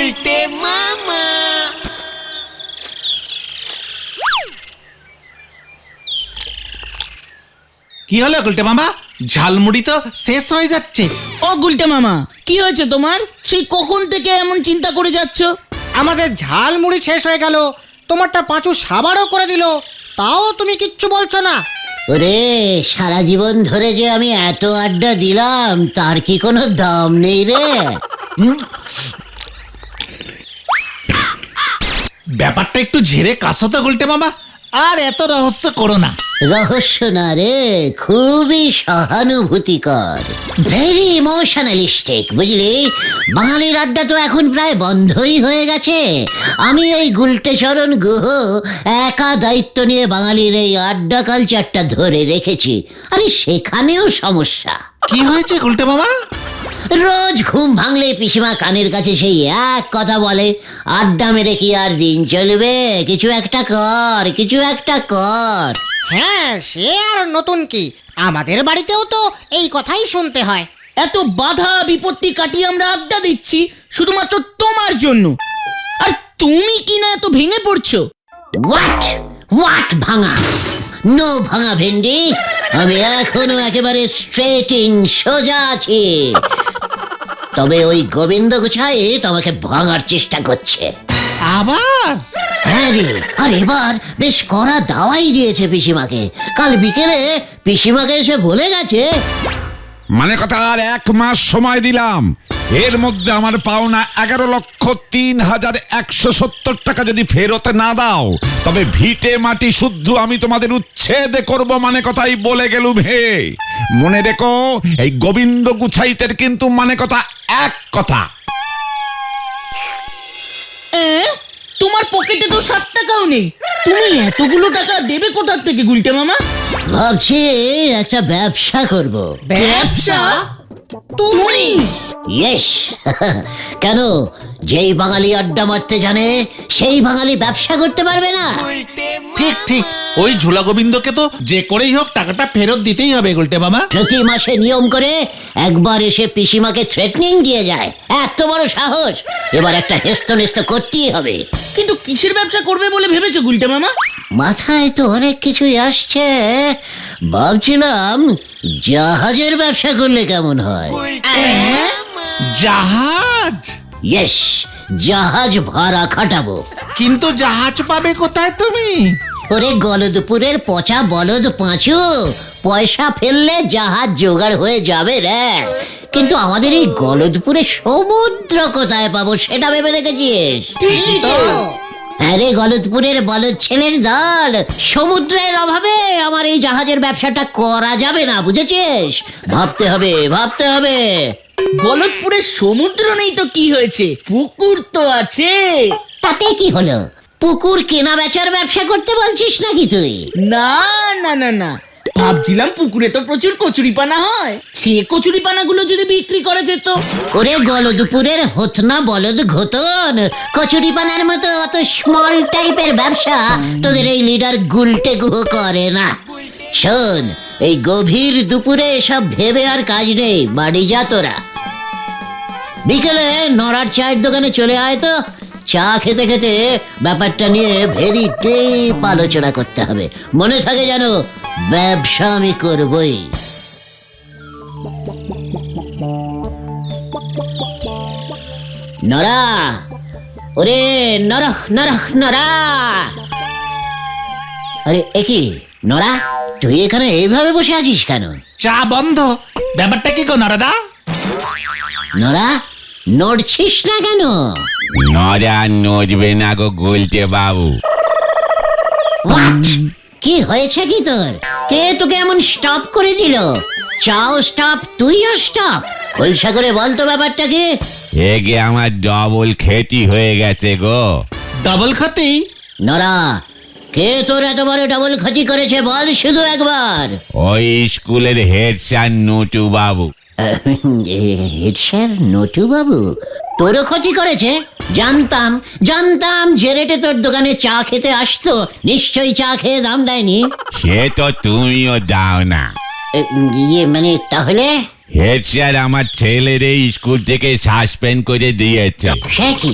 কি হলো গুলটে মামা? ঝালমুড়ি তো শেষ হয়ে যাচ্ছে। ও গুলটে মামা, কি হয়েছে তোমার? সেই কখন থেকে এমন চিন্তা করে যাচ্ছ? আমাদের ঝালমুড়ি শেষ হয়ে গেল, তোমারটা পাঁচু সাবারও করে দিল, তাও তুমি কিচ্ছু বলছো না। ওরে, সারা জীবন ধরে যে আমি এত আড্ডা দিলাম তার কি কোনো দাম নেই রে? ব্যাপারটা একটু ঝেড়ে কাশো তো গুলটে মামা, আর এত রহস্য করো না। রহস্য না রে, খুবই সহানুভূতিকর, ভেরি ইমোশনালিস্টিক, বুঝলি? বাঙালির আড্ডা তো এখন প্রায় বন্ধই হয়ে গেছে। আমি ওই গুলটেচরণ গুহ একা দায়িত্ব নিয়ে বাঙালির এই আড্ডা কালচারটা ধরে রেখেছি। আরে সেখানেও সমস্যা। কি হয়েছে গুলটে মামা? রোজ ঘুম ভাঙলে পিসিমা কানের কাছে সেই এক কথা বলে, আড্ডা মেরে কি আর দিন চলবে? কিছু একটা কর, কিছু একটা কর। হ্যাঁ, সে আর নতুন কি, আমাদের বাড়িতেও তো এই কথাই শুনতে হয়। এত বাধা বিপত্তি কাটিয়ে আমরা আড্ডা দিচ্ছি শুধুমাত্র তোমার জন্য, আর তুমি কি না এত ভেঙে পড়ছো? হোয়াট ভাঙা? নো ভাঙা ভেন্ডি, আমি এখনো একেবারে স্ট্রেটিং, সোজা আছি। তবে ওই গোবিন্দ গুছাই তোমাকে ভাঙার চেষ্টা করছে আবার? হ্যাঁ রে, আর এবার বেশ কড়া দাওয়াই দিয়েছে পিসিমাকে। কাল বিকেলে পিসিমাকে এসে বলে গেছে, মানে কথা আর 1 মাস সময় দিলাম, এর মধ্যে আমার পাওনা 11,03,170 টাকা যদি ফেরত না দাও তবে ভিটে মাটি শুদ্ধ আমি তোমাদের উচ্ছেদ করব। মানে কথাই বলে গেলুম হে। মনে রেখো, এই গোবিন্দ গুছাইতের কিন্তু মানে কথা এক কথা। তোমার পকেটে তো 7 টাকাও নেই, তুমি এতগুলো টাকা দেবে কোথা থেকে গুলটে মামা? ভাবছি একটা ব্যবসা করব। ব্যবসা? তুমি? ইয়েস। কেন, যেই বাঙালি আড্ডা মারতে জানে সেই বাঙালি ব্যবসা করতে পারবে না? ঠিক ঠিক, ওই ঝোলা গোবিন্দকে তো যে করেই হোক টাকাটা ফেরত দিতেই হবে গুলটে মামা। প্রতি মাসে নিয়ম করে একবার এসে পিসিমাকে থ্রেটনিং দিয়ে যায়, এত বড় সাহস! এবার একটা হেস্তনেস্ত করতেই হবে। কিন্তু কিসের ব্যবসা করবে বলে ভেবেছো গুলটে মামা? মাথায় তো অনেক কিছুই আসছে, ভাবছিলাম জাহাজের ব্যবসা করলে কেমন হয়। জাহাজ? ইয়েস, জাহাজ ভাড়া খাটাবো। কিন্তু জাহাজ পাবে কোথায় তুমি? ওরে গলদপুরের পচা বলদ পাঁচু, পয়সা ফেললে জাহাজ জোগাড় হয়ে যাবে রে। কিন্তু আমাদের এই গলদপুরে সমুদ্র কোথায় পাবো সেটা ভেবে দেখেছিস? আরে গলদপুরের বলদ ছেলের দল, সমুদ্রের অভাবে আমার এই জাহাজের ব্যবসাটা করা যাবে না, বুঝেছিস? ভাবতে হবে, ভাবতে হবে। গলতপুরে সমুদ্র নেই তো কি হয়েছে, পুকুর তো আছে। তাতে কি হলো? পুকুর কেনা বেচার ব্যবসা করতে বলছিস নাকি তুই? না না না না, ভাবছিলাম পুকুরে তো প্রচুর কচুরিপানা হয়, সে কচুরিপানাগুলো যদি বিক্রি করা যেত। ওরে গলদপুরের হতনা বলদ ঘতন, কচুরিপানার মতো অত স্মল টাইপের ব্যবসা তোদের এই লিডার গুলটে গুহ করে না। শোন, এই গভীর দুপুরে এসব ভেবে আর কাজ নেই, বাড়ি যা তোরা। বিকেলে নড়ার চায়ের দোকানে চলে আয় তো, চা খেতে খেতে ব্যাপারটা নিয়ে ভেরি ডিপ আলোচনা করতে হবে। মনে থাকে যেন, ব্যবসা আমি করবই। নরা, ওরে নরা নরা নরা! আরে একি নরা, তুই এখানে এইভাবে বসে আছিস কেন? চা বন্ধ। ব্যাপারটা কি গো নরাদা? নরা, নড়ছিস না কেন? নরা নড়বে না গো গুলটে বাবু। What? কি হয়েছে কি তোর? কে তোকে এমন স্টপ করে দিল? চাও স্টপ, তুইও স্টপ। খোলসা করে বলতো ব্যাপারটা কি? এগে আমার ডবল ক্ষতি হয়ে গেছে গো। ডবল ক্ষতি? নরা, কে তোর এত বড় ডবল ক্ষতি করেছে বল শুধু একবার। ওই স্কুলের হেড স্যার নটু বাবু। হেড স্যার নটু বাবু তোরও ক্ষতি করেছে? জানতাম জানতাম, যে রেটে তোর দোকানে চা খেতে আসতো নিশ্চয়ই চা খেয়ে দাম দেয়নি। সে তো তুমিও দাও না। ইয়ে মানে তাহলে? হেড স্যার আমার ছেলের এই স্কুল থেকে সাসপেন্ড করে দিয়েছে। সে কি?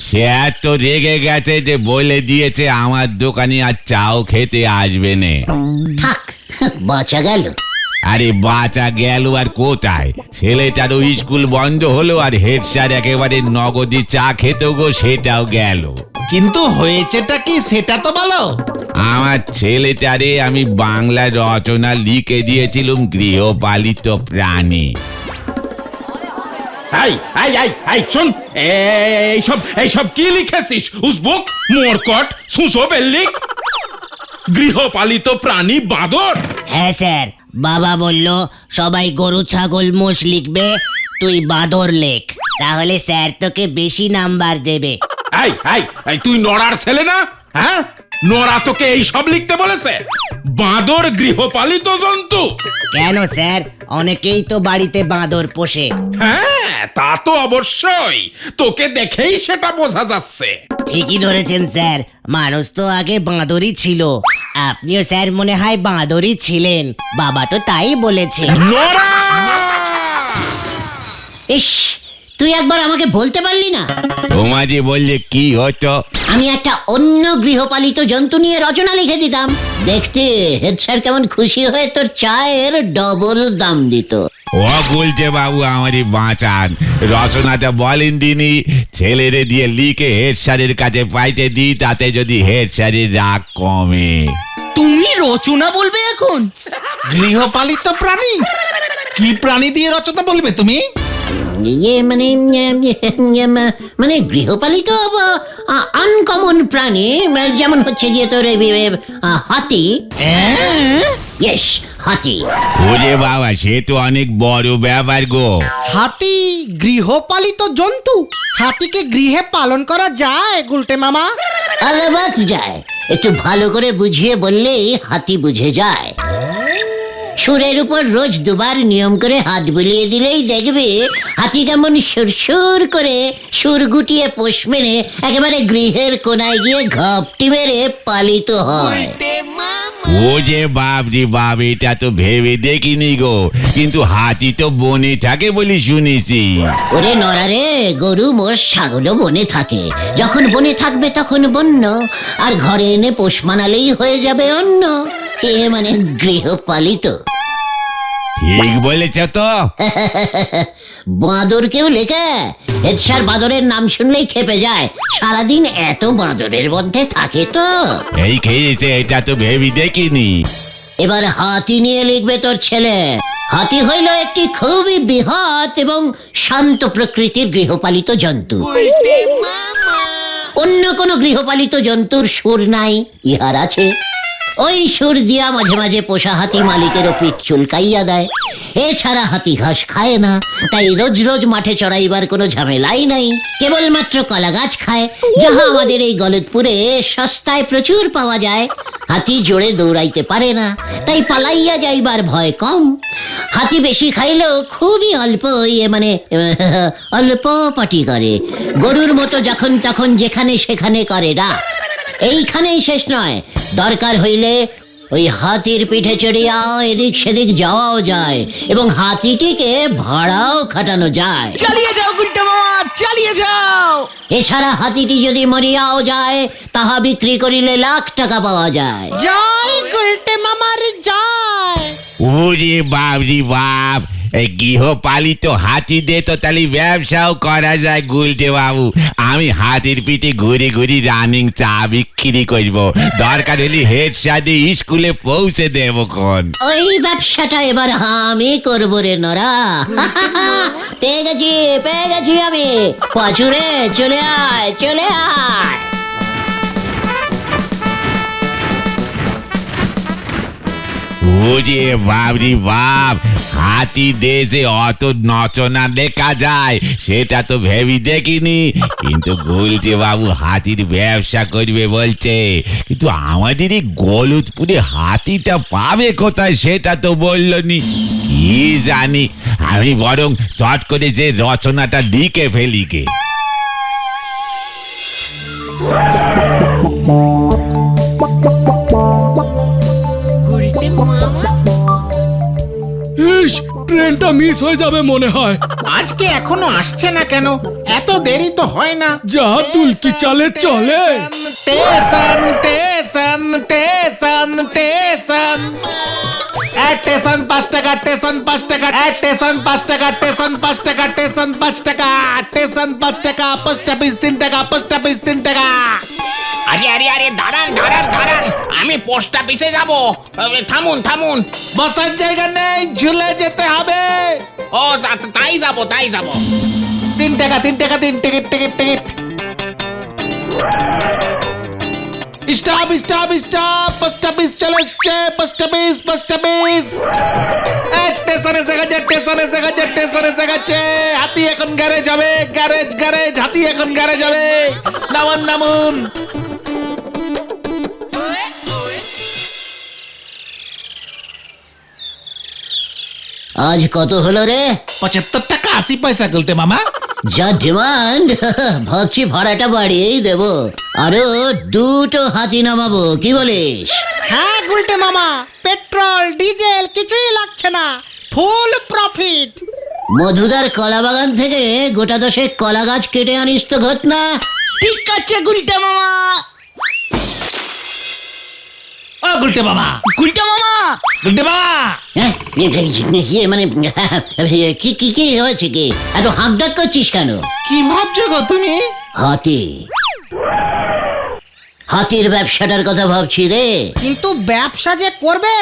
সে এত রেগে গেছে যে বলে দিয়েছে আমার দোকানে আর চাও খেতে আসবে না। থাক, বাঁচা গেল। আরে বাঁচা গেল আর কোথায়, ছেলেটারও স্কুল বন্ধ হলো আর হেড স্যার একেবারে নগদি চা খেতেও গো সেটাও গেল। কিন্তু হয়েছেটা কি সেটা তো বলো। আমার ছেলেটারে আমি বাংলা রচনা লিখে দিয়েছিলাম গৃহপালিত প্রাণী। শোন, এইসব কি লিখেছিস? উসবুক, মোরকট, সুসো বেল্লিক, গৃহপালিত প্রাণী বাঁদর। হ্যাঁ স্যার, বাবা বলল সবাই গরু ছাগল মোষ লিখবে, তুই বাঁদর লেখ, তাহলে স্যার তোকে বেশি নাম্বার দেবে। এই তুই নড়ার ছেলে না? হ্যাঁ, নড়া তোকে এই সব লিখতে বলেছে? বাঁদর গৃহপালিত জন্তু? কেন স্যার, অনেকেই তো বাড়িতে বাঁদর পোষে। হ্যাঁ, তা তো অবশ্যই, তোকে দেখেই সেটা বোঝা যাচ্ছে। ঠিকই ধরেছেন স্যার, মানুষ তো আগে বাঁদরই ছিল। আপনিও স্যার মনে হয় বাঁদরই ছিলেন, বাবা তো তাই বলেছে। নড়া! ইস, তুই একবার আমাকে বলতে পারলি না? তোমাজি বললে কি হতো? আমি একটা অন্য গৃহপালিত জন্তু নিয়ে রচনা লিখে দিতাম, দেখতে হেড স্যার কেমন খুশি হয়ে তোর চায়ের ডবল দাম দিত। ও বলছে বাবু আমারই বাঁচান, রচনাটা বলেন দিনই, ছেলেরে দিয়ে লিখে হেড স্যারের কাছে পাইতে দিই, তাতে যদি হেড স্যারের রাগ কমে। তুমি রচনা বলবে এখন? গৃহপালিত প্রাণী? কি প্রাণী দিয়ে রচনা বলবে তুমি? মানে গৃহপালিত আনকমন প্রাণী, যেমন হচ্ছে গিয়ে তোর হাতি। ইয়েস, হাতি। ওরে বাবা, সে তো অনেক বড় ব্যাপার গো। হাতি গৃহপালিত জন্তু? হাতিকে গৃহে পালন করা যায় গুলটে মামা? আলাবাত যায়, একটু ভালো করে বুঝিয়ে বললেই হাতি বুঝে যায়। সুরের উপর রোজ দুবার নিয়ম করে হাত বুলিয়ে দিলেই দেখবে হাতি কেমন সুরসুর করে সুর গুটিয়ে পোষ মেরে একেবারে গৃহের কোনায় গিয়ে ঘপটি মেরে পালিত হয়। ও যে বাপরি বাপ, এটা তো ভেবে দেখিনি গো, কিন্তু হাতি তো বনে থাকে বলি শুনেছি। ওরে নরারে, গরু মোষ ছাগলও বনে থাকে, যখন বনে থাকবে তখন বন্য, আর ঘরে এনে পোষ মানালেই হয়ে যাবে অন্য। এ মানে গৃহপালিত। ঠিক বলেছ তো। বাঁদর কেউ লেখে? হেড স্যার বাঁদরের নাম শুনলেই খেপে যায়, সারাদিন এত বাঁদরের মধ্যে থাকে তো। এই খেয়েছে, এটা তো ভেবে দেখিনি। এবার হাতি নিয়ে লিখবে তোর ছেলে। হাতি হইল একটি খুবই বৃহৎ এবং শান্ত প্রকৃতির গৃহপালিত জন্তু। অন্য কোনো গৃহপালিত জন্তুর সুর নাই, ইহার আছে। ওই সুর দিয়া মাঝে মাঝে পোষা হাতি মালিকেরও পিঠ চুলকাইয়া দেয়। এছাড়া হাতি ঘাস খায় না, তাই রোজ রোজ মাঠে চড়াইবার কোনো ঝামেলাই নাই। কেবলমাত্র কলা গাছ খায়, যাহা আমাদের এই গলতপুরে সস্তায় প্রচুর পাওয়া যায়। হাতি জোরে দৌড়াইতে পারে না, তাই পালাইয়া যাইবার ভয় কম। হাতি বেশি খাইলেও খুবই অল্প, মানে অল্প পাটি করে। গরুর মতো যখন তখন যেখানে সেখানে করে না। এইখানেই শেষ নয়, দরকার হইলে ওই হাতির পিঠে চড়িয়া এদিক সেদিক যাওয়াও যায় এবং হাতিটিকে ভাড়াও খাটানো যায়। চালিয়ে যাও গুলটে মামা, চালিয়ে যাও। এছাড়া হাতিটি যদি মরিয়াও যায়, তাহা বিক্রি করিলে লাখ টাকা পাওয়া যায়। জয় গুলটে মামার জয়। ওরে বাপরি বাপ, এই গৃহপালিত হাতি দিয়ে তো তাহলে ব্যবসাও করা যায় গুলটে বাবু। আমি হাতির পিঠে ঘুরে ঘুরে রানিং চা বিক্রি করবো, দরকার হলে হেড স্যার স্কুলে পৌঁছে দেবো কোন। ওই ব্যবসাটা এবার আমি করবো রে নরা। পেয়ে গেছি আমি। পাচুরে চলে আয়, চলে আয়। ওরে বাপরি বাপ, হাতি দেশে অত নচনা দেখা যায় সেটা তো ভেবে দেখিনি, কিন্তু গুলটে বাবু হাতির ব্যবসা করবে বলছে। কিন্তু আমাদের এই গলতপুরে হাতিটা পাবে কোথায় সেটা তো বললনি। কি জানি, আমি বরং শর্ট করে যে রচনাটা লিখে ফেলি গে। ট্রেনটা মিস হয়ে যাবে মনে হয়। আজকে এখনো আসছে না কেন? এত দেরি তো হয় না। যা দুলকি চালে চলে। Station station station station station 5 টাকা, স্টেশন 5 টাকা, স্টেশন 5 টাকা, স্টেশন 5 টাকা, স্টেশন 5 টাকা, স্টেশন 5 টাকা, পোস্ট অফিস 3 টাকা, পোস্ট অফিস 3 টাকা। আরে আরে আরে দাঁড়ান দাঁড়ান দাঁড়ান, আমি পোস্ট অফিসে যাব। থামুন থামুন। বসার জায়গা নেই, ঝুলে যেতে হবে। ও তাই যাব তাই যাব। 3 টাকা 3 টাকা 3 ticket ticket ticket. Stop stop stop, post office চলে এসছে, পোস্ট অফিস পোস্ট অফিস। স্টেশনে দেখা যায়, স্টেশনে দেখা যায়, স্টেশনে দেখাচ্ছে। হাতি এখন গ্যারেজ যাবে, গ্যারেজ গ্যারেজ, হাতি এখন গ্যারেজ যাবে। নামুন নামুন। আজ কত হলো রে? 75 টাকা 80 পয়সা গুলটে মামা। যা ডিমান্ড, ভাবছি ভাড়াটা বাড়িয়েই দেব। আরো 2টো হাতি নামাবো, কি বলিস? হ্যাঁ গুলটে মামা, পেট্রোল ডিজেল কিছুই লাগছে না, ফুল প্রফিট। মধুদার কলা বাগান থেকে গোটা 10 কলা গাছ কেটে আনিস তো ঘটনা। ঠিক আছে গুলটা মামা। ও গুলটে মামা, গুলটা মামা, গুলটে মামা। হ্যাঁ, মানে কি কি কি হয়েছে কি? এত হাঁক ডাক করছিস কেন? কি ভাবছো গো তুমি? হাতি, হাতির ব্যবসাটার কথা ভাবছি রে। কিন্তু ব্যবসা যে করবে,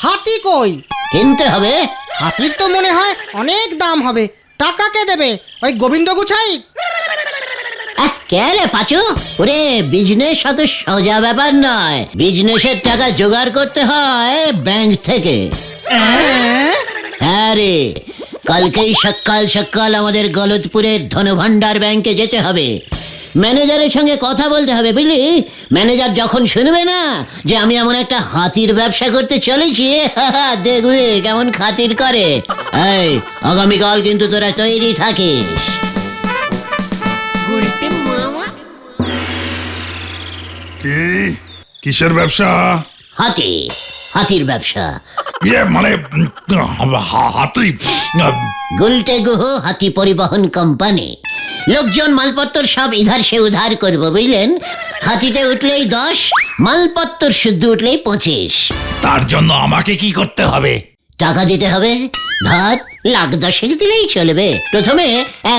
হাতি কই? কিনতে হবে। হাতির তো মনে হয় অনেক দাম হবে। টাকা কে দেবে? ওই গোবিন্দ গুছাই? কে রে পাচু? ওরে, বিজনেস অত সোজা ব্যাপার নয়। বিজনেসের টাকা জোগাড় করতে হয় ব্যাংক থেকে। হ্যাঁ রে, কালকেই সকাল সকাল আমাদের গলতপুরের ধনভান্ডার ব্যাংকে যেতে হবে। ম্যানেজারের সঙ্গে কথা বলতে হবে, বুঝলি? ম্যানেজার যখন শুনবে না যে আমি এমন একটা হাতির ব্যবসা করতে চলেছি, দেখবে কেমন খাতির করে। এই, আগামীকাল কিন্তু তোরা তৈরি থাকিস। কি কিসের ব্যবসা? হাতি, হাতির ব্যবসা। ইয়ে মানে হাতি। গুলটে গুহ হাতি পরিবহন কোম্পানি। লোকজন মালপত্র সব ইধার সে উধার করবো, বুঝলেন? হাতিতে উঠলেই 10, মালপত্র শুদ্ধ উঠলেই 25। তার জন্য আমাকে কি করতে হবে? টাকা দিতে হবে। ধর, 1,10,000 দিলেই চলবে। প্রথমে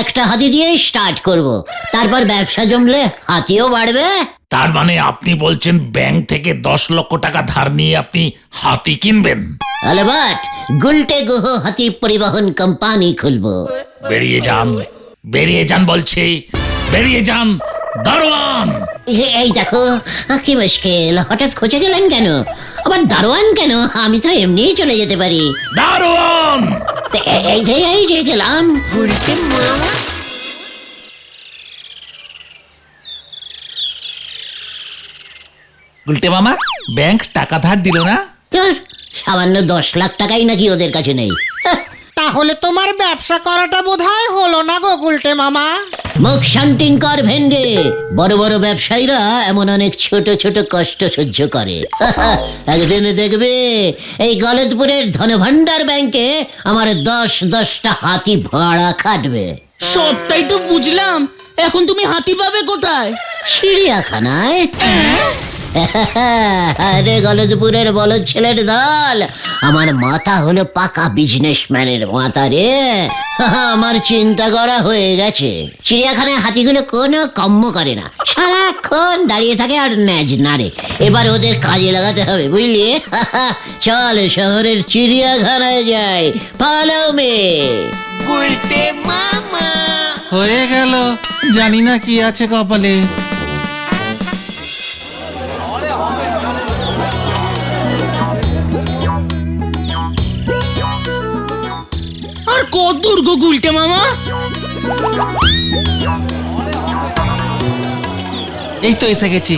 একটা হাতি দিয়ে স্টার্ট করব, তারপর ব্যবসা জমলে হাতিও বাড়বে। তার মানে আপনি বলছেন ব্যাংক থেকে 10 লক্ষ টাকা ধার নিয়ে আপনি হাতি কিনবেন? আলবাত, গুলটে গুহ হাতি পরিবহন কোম্পানি খুলবো। বেরিয়ে যান, বেরিয়ে যান বলছি, বেরিয়ে যান। দারোয়ান! এই দেখো, কি মুশকিল, হঠাৎ খোঁজে গেলেন কেন? আবার দারোয়ান কেন? আমি তো এমনিই চলে যেতে পারি। দারোয়ান! এই যে গেলাম। গুলটে মামা, ব্যাংক টাকা ধার দিল না? তোর সামান্য 10 লাখ টাকাই নাকি ওদের কাছে নেই। তাহলে তোমার ব্যবসা করাটা বোধহয় হলো না গো গুলটে মামা। মুখ শান্তিং কর ভেন্ডে। বড় বড় ব্যবসায়ীরা এমন অনেক ছোট ছোট কষ্ট সহ্য করে। একদিন দেখবে এই গলতপুরের ধনভান্ডার ব্যাংকে আমার 10টা হাতি ভাড়া খাটবে। সবটাই তো বুঝলাম, এখন তুমি হাতি পাবে কোথায়? চিড়িয়াখানায়। আরে গলতপুরের বলদ ছেলের দল, আমার মাথা হলো পাকা বিজনেসম্যানের মাথা রে। আমার চিন্তা করা হয়ে গেছে। চিড়িয়াখানায় হাতিগুলো কোনো কম্ম করে না, সারাক্ষণ দাঁড়িয়ে থাকে আর ন্যাজ নাড়ে। এবার ওদের কাজে লাগাতে হবে, বুঝলি? চল শহরের চিড়িয়াখানায় যাই, ফলো মে। হয়ে গেল, জানি না কি আছে কপালে। আর কত দূর গো গুলটে মামা? এই তো এসে গেছি।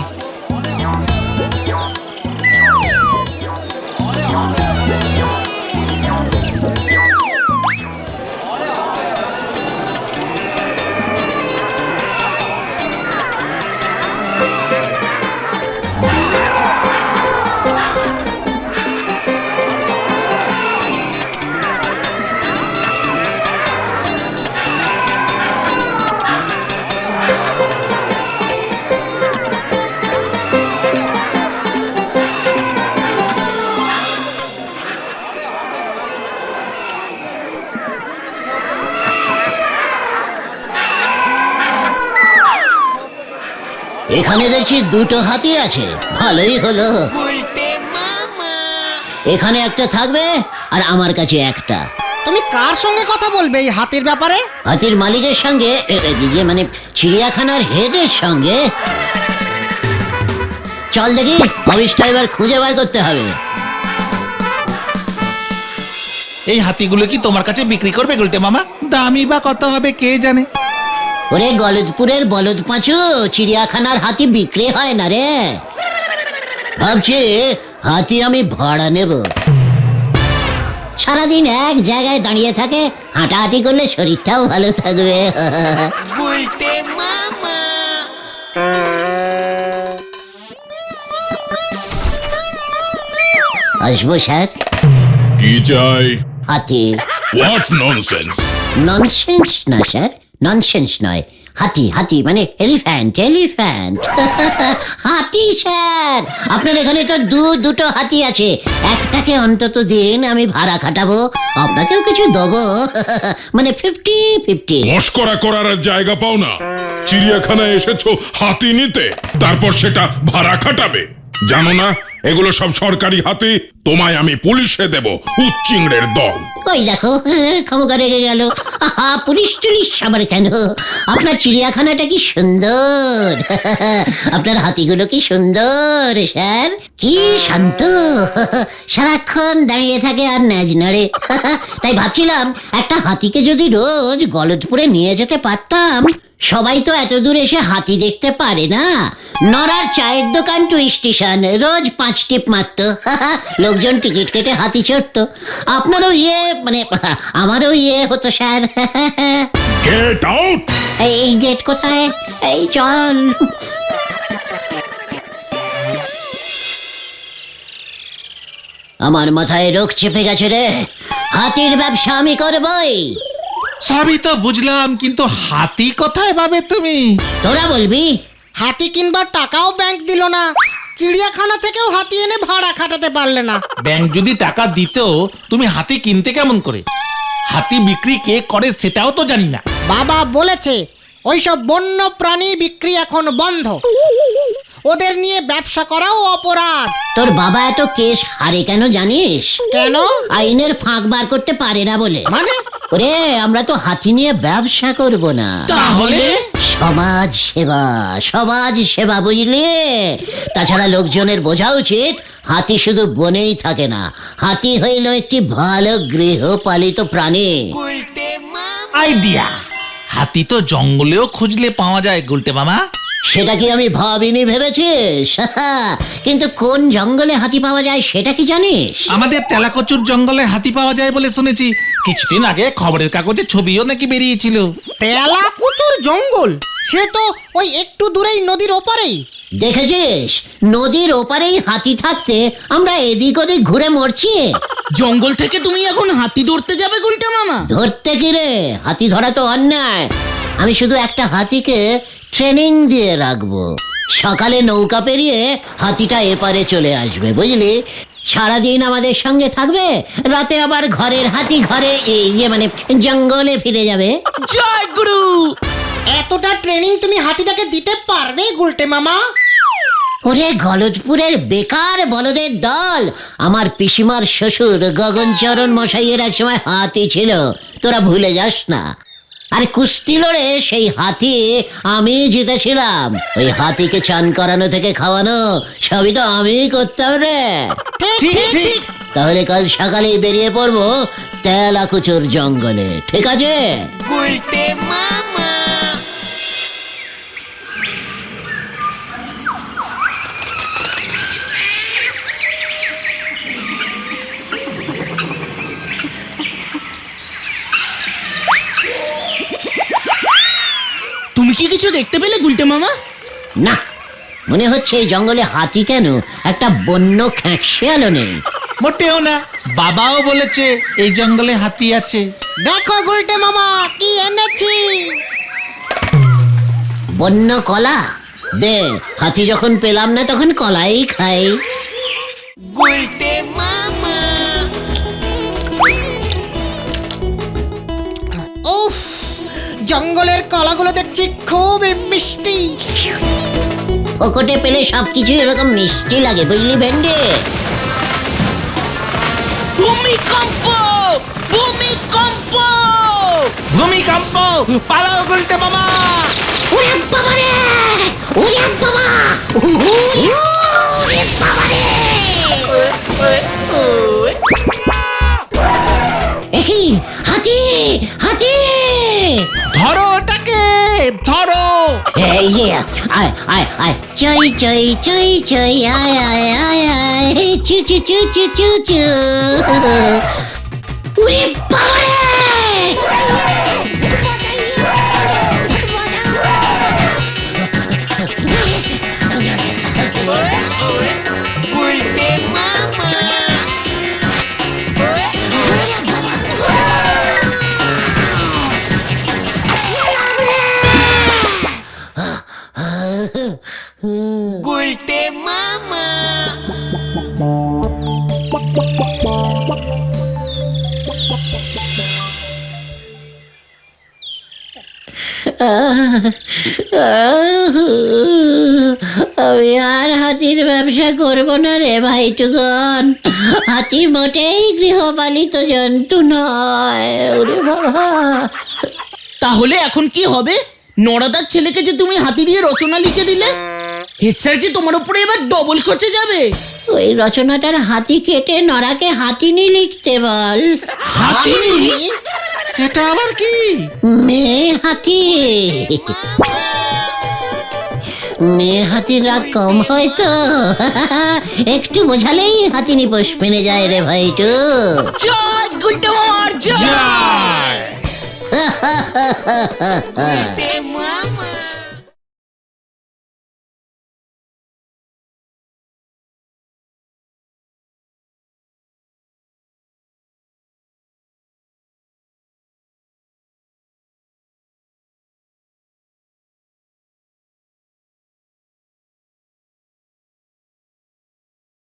এখানে দেখছি দুটো হাতি আছে, ভালোই হলো। এখানে একটা থাকবে আর আমার কাছে একটা। তুমি কার সঙ্গে কথা বলবে এই হাতির ব্যাপারে? হাতির মালিকের সঙ্গে, ইয়ে মানে চিড়িয়াখানার হেডের সঙ্গে। চল দেখি, অফিসটা এবার খুঁজে বার করতে হবে। এই হাতিগুলো কি তোমার কাছে বিক্রি করবে গুলটে মামা? দামই বা কত হবে কে জানে। ওরে গলদপুরের বলদ পাঁচু, চিড়িয়াখানার হাতি বিক্রি হয় না রে। ভাবছি হাতি আমি ভাড়া নেব। সারাদিন এক জায়গায় দাঁড়িয়ে থাকে, হাঁটাহাঁটি করলে শরীরটাও ভালো থাকবে। আসবো স্যার? কি চাই? হাতি। What nonsense! ননসেন্স না স্যার, ননসেন্স নয়, হাতি হাতি মানে এলিফ্যান্ট, এলিফ্যান্ট। হাতি স্যার, আপনার এখানে তো দুটো হাতি আছে, একটাকে অন্তত দিন, আমি ভাড়া খাটাবো, আপনাকেও কিছু দেবো। মানে 50-50। মস্করা করার আর জায়গা পাও না। চিড়িয়াখানায় এসেছো হাতি নিতে, তারপর সেটা ভাড়া খাটাবে। জানো না এগুলো সব সরকারি হাতি? তোমায় আমি পুলিশে দেব, উচ্চিংড়ের দল। ওই দেখো, ক্ষমতা রেগে গেল। আহা, পুলিশ টুলিশ আবার কেন? আপনার চিড়িয়াখানাটা কি সুন্দর, আপনার হাতিগুলো কি সুন্দর স্যার, কি শান্ত, সারাক্ষণ দাঁড়িয়ে থাকে আর ন্যাজ নাড়ে। তাই ভাবছিলাম একটা হাতিকে যদি রোজ গলদপুরে নিয়ে যেতে পারতাম। সবাই তো এত দূর এসে হাতি দেখতে পারে না। নড়ার চায়ের দোকান টু স্টেশন, রোজ 5 টিপ মারত, লোকজন টিকিট কেটে হাতি চড়তো। আপনারও মানে আমারও হতো স্যার। Get out! এই গেট কোথায়? এই চল। আমার মাথায় রোগ চেপে গেছে রে, হাতির ব্যবসা আমি করবই। সবই তো বুঝলাম, কিন্তু হাতি কোথায় পাবে তুমি? তোরা বলবি। হাতি কিনবার টাকাও ব্যাংক দিল না, চিড়িয়াখানা থেকেও হাতি এনে ভাড়া খাটাতে পারলে না। ব্যাংক যদি টাকা দিত, তুমি হাতি কিনতে কেমন করে? হাতি বিক্রি কে করে সেটাও তো জানি না। বাবা বলেছে ওইসব বন্য প্রাণী বিক্রি এখন বন্ধ, ওদের নিয়ে ব্যবসা করাও অপরাধ। তোর বাবা এত কেস হারে কেন জানিস? কেন? আইনের ফাঁক বার করতে পারে না বলে। মানে? ওরে, আমরা তো হাতি নিয়ে ব্যবসা করব না। তাহলে? সমাজ সেবা, সমাজ সেবা, বুঝলি? তাছাড়া লোকজনের বোঝা উচিত হাতি শুধু বনেই থাকে না, হাতি হইল একটি ভালো গৃহপালিত প্রাণী। আইডিয়া! হাতি তো জঙ্গলেও খুঁজলে পাওয়া যায় গুলটে মামা। সেটা কি আমি ভাবিনি ভেবেছিস? কিন্তু কোন জঙ্গলে হাতি পাওয়া যায় সেটা কি জানিস? আমাদের তেলাকচুর জঙ্গলে হাতি পাওয়া যায় বলে শুনেছি। কিছুদিন আগে খবরের কাগজে ছবিও নাকি বেরিয়েছিল। তেলাকুচুর জঙ্গল? সে তো ওই একটু দূরেই নদীর ওপারেই। দেখেছিস, নদীর ওপারেই হাতি থাকতে আমরা এদিক ওদিক ঘুরে মরছি। জঙ্গল থেকে তুমি এখন হাতি ধরতে যাবে গুলটে মামা? ধরতে কি রে, হাতি ধরা তো অন্যায়। আমি শুধু একটা হাতিকে ট্রেনিং দিয়ে রাখবো, সকালে নৌকা পেরিয়ে হাতিটা এপারে চলে আসবে, বুঝলি? সারাদিন আমাদের সঙ্গে থাকবে, রাতে আবার ঘরের হাতি ঘরে মানে জঙ্গলে ফিরে যাবে। জয় গুরু! এতটা ট্রেনিং তুমি হাতিটাকে দিতে পারবে গুলটে মামা? ওরে গলদপুরের বেকার বলদের দল, আমার পিসিমার শ্বশুর গগনচরণ মশাইয়ের এক সময় হাতি ছিল, তোরা ভুলে যাস না। আর কুস্তি লড়ে সেই হাতি আমি জিতেছিলাম। ওই হাতিকে চান করানো থেকে খাওয়ানো সবই তো আমি করতাম রে। ঠিক। তাহলে কাল সকালেই বেরিয়ে পড়বো তেলাকুচুর জঙ্গলে, ঠিক আছে? তুমি কি কিছু দেখতে পেলে গুলটে মামা? না, মনে হচ্ছে এই জঙ্গলে হাতি কেন, একটা বন্য খ্যাঁকশিয়ালও নেই। মোটেও না, বাবাও বলেছে এই জঙ্গলে হাতি আছে। দেখো গুলটে মামা কি এনেছি। বন্য কলা দে, হাতি যখন পেলাম না তখন কলাই খাই। উফ, জঙ্গলের কলাগুলো দেখছি খুব মিষ্টি। ফোকটে পেলে সবকিছু এরকম মিষ্টি লাগে, বুঝলি ভেন্ডি? ভূমিকম্প ভূমিকম্প ভূমিকম্প, পালাও গুলটে মামা। ওরে বাবা রে! ওরে বাবা! ওরে বাবা রে! একি হাতি! হাতি! ধরো ওটাকে, ধরো। এই যে, আয় আয় আয়, চই চই চই চই, আয় আয় আয় আয়, চু চু চু চু চু চু। ওরে বাবা রে! আমি আর হাতির ব্যবসা করব না রে ভাইটুগন। হাতি মোটেই গৃহপালিত জন্তু নয়। ওরে বাবা! তাহলে এখন কি হবে? নরাদার ছেলেকে যে তুমি হাতি দিয়ে রচনা লিখে দিলে, হেড স্যার যে তোমার উপরে এবার ডবল খরচে যাবে। ওই রচনাটার হাতি কেটে নরাকে হাতিনি লিখতে বল। হাতিনি? সেটা আবার কি? মেয়ে হাতি। মেয়ে হাতির রাগ কম হয় তো, একটু বোঝালেই হাতিনি পোষ মেনে যায় রে ভাইটু। জয় গুলটে মামার জয়।